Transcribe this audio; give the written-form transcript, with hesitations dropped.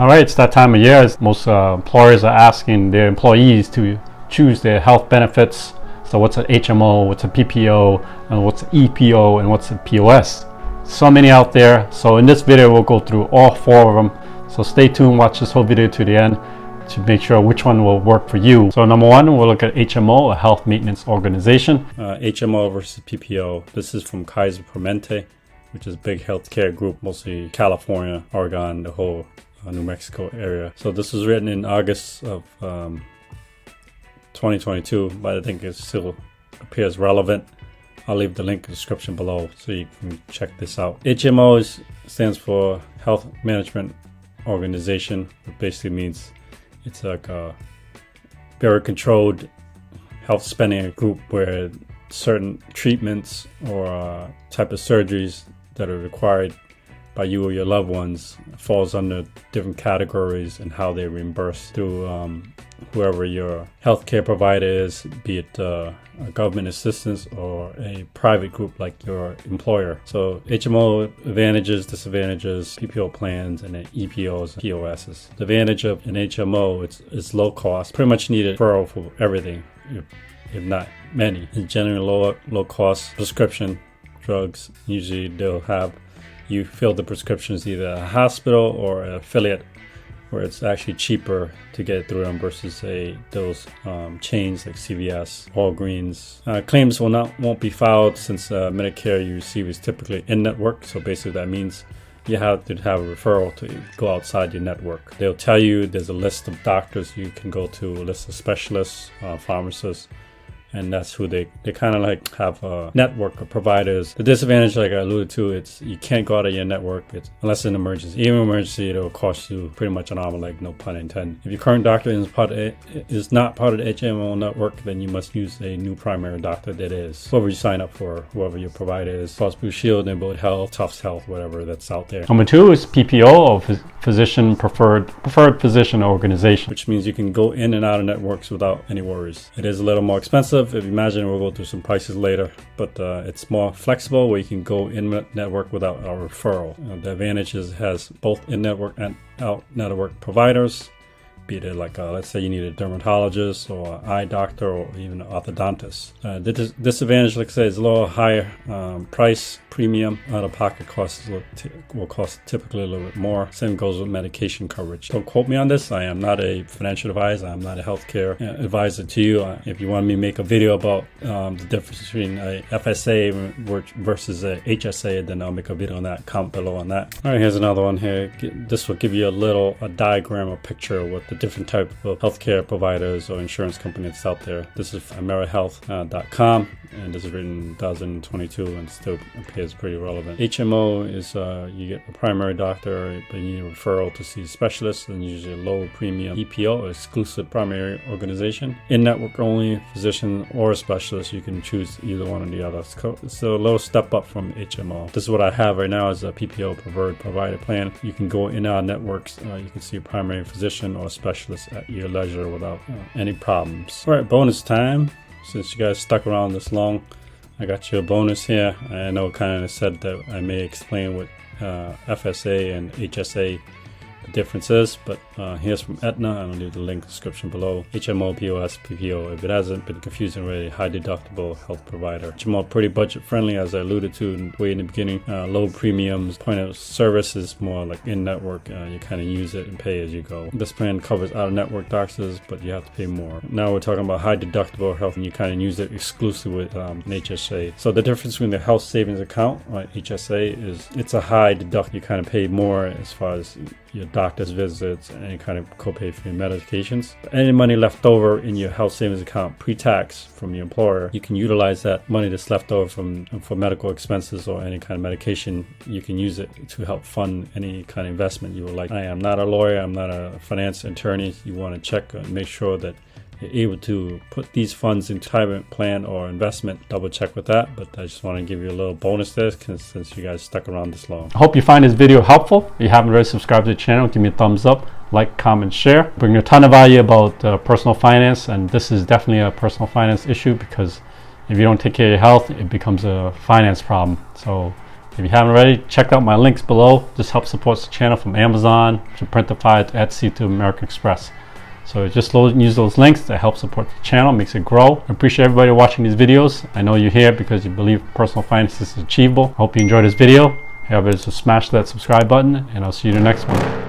All right, it's that time of year. Most employers are asking their employees to choose their health benefits. So what's an HMO, what's a PPO, and what's an EPO, and what's a POS? So many out there. So in this video, we'll go through all 4 of them. So stay tuned, watch this whole video to the end to make sure which one will work for you. So number 1, we'll look at HMO, a health maintenance organization. HMO versus PPO. This is from Kaiser Permanente, which is a big healthcare group, mostly California, Oregon, the whole New Mexico area. So this was written in August of 2022, but I think it still appears relevant. I'll leave the link in the description below so you can check this out. HMO stands for Health Management Organization. It basically means it's like a very controlled health spending group where certain treatments or type of surgeries that are required by you or your loved ones falls under different categories and how they reimburse through whoever your healthcare provider is, be it a government assistance or a private group like your employer. So HMO advantages, disadvantages, PPO plans, and then EPOs and POSs. The advantage of an HMO, it's low cost, pretty much need a referral for everything, if not many. It's generally low cost prescription drugs. Usually they'll have you fill the prescriptions either at a hospital or an affiliate where it's actually cheaper to get through them versus those chains like CVS, Walgreens. Claims won't be filed since Medicare you receive is typically in-network. So basically that means you have to have a referral to go outside your network. They'll tell you there's a list of doctors you can go to, a list of specialists, pharmacists, and that's who they kind of like have a network of providers. The disadvantage, like I alluded to, it's you can't go out of your network unless it's an emergency. Even emergency, it'll cost you pretty much an arm and leg, no pun intended. If your current doctor is not part of the HMO network, then you must use a new primary doctor that is whoever you sign up for, whoever your provider is. Cross Blue Shield, Neighborhood Health, Tufts Health, whatever that's out there. Number 2 is PPO, or physician preferred physician organization, which means you can go in and out of networks without any worries. It is a little more expensive. If you imagine, we'll go through some prices later, but it's more flexible where you can go in network without a referral. The advantage is it has both in-network and out-network providers, be it like let's say you need a dermatologist or an eye doctor or even an orthodontist. The disadvantage, like I say, is a little higher price premium. Out-of-pocket costs will cost typically a little bit more. Same goes with medication coverage. Don't quote me on this. I am not a financial advisor. I'm not a healthcare advisor to you. If you want me to make a video about the difference between a FSA versus a HSA, then I'll make a video on that. Comment below on that. All right, here's another one here. This will give you a diagram or picture of what the different type of healthcare providers or insurance companies out there. This is AmeriHealth.com, and this is written in 2022 and still appears pretty relevant. HMO is you get a primary doctor, but you need a referral to see a specialist, and usually a lower premium. EPO, exclusive primary organization. In-network only, physician or a specialist. You can choose either one or the other. So a little step up from HMO. This is what I have right now is a PPO preferred provider plan. You can go in our networks. You can see a primary physician or a specialist at your leisure without any problems. All right, bonus time. Since you guys stuck around this long, I got you a bonus here. I know kind of said that I may explain what FSA and HSA the difference is, but here's from Aetna. I'll leave the link in the description below. HMO, POS, PPO. If it hasn't been confusing already, high deductible health provider. HMO pretty budget friendly, as I alluded to way in the beginning. Low premiums. Point of service is more like in network. You kind of use it and pay as you go. This plan covers out of network doctors, but you have to pay more. Now we're talking about high deductible health, and you kind of use it exclusively with an HSA. So the difference between the health savings account, like HSA, is it's a high deduct. You kind of pay more as far as your doctor's visits, any kind of copay for your medications. Any money left over in your health savings account pre-tax from your employer, you can utilize that money that's left over for medical expenses or any kind of medication. You can use it to help fund any kind of investment you would like. I am not a lawyer, I'm not a finance attorney. You want to check and make sure that you're able to put these funds in retirement plan or investment. Double check with that, but I just want to give you a little bonus there since you guys stuck around this long. I hope you find this video helpful. If you haven't already subscribed to the channel, give me a thumbs up, like, comment, share. Bring a ton of value about personal finance, and this is definitely a personal finance issue because if you don't take care of your health, it becomes a finance problem. So If you haven't already, check out my links below. This helps support the channel from Amazon to Printify to Etsy to American Express. So just use those links to help support the channel, makes it grow. I appreciate everybody watching these videos. I know you're here because you believe personal finance is achievable. I hope you enjoyed this video. However, just smash that subscribe button, and I'll see you in the next one.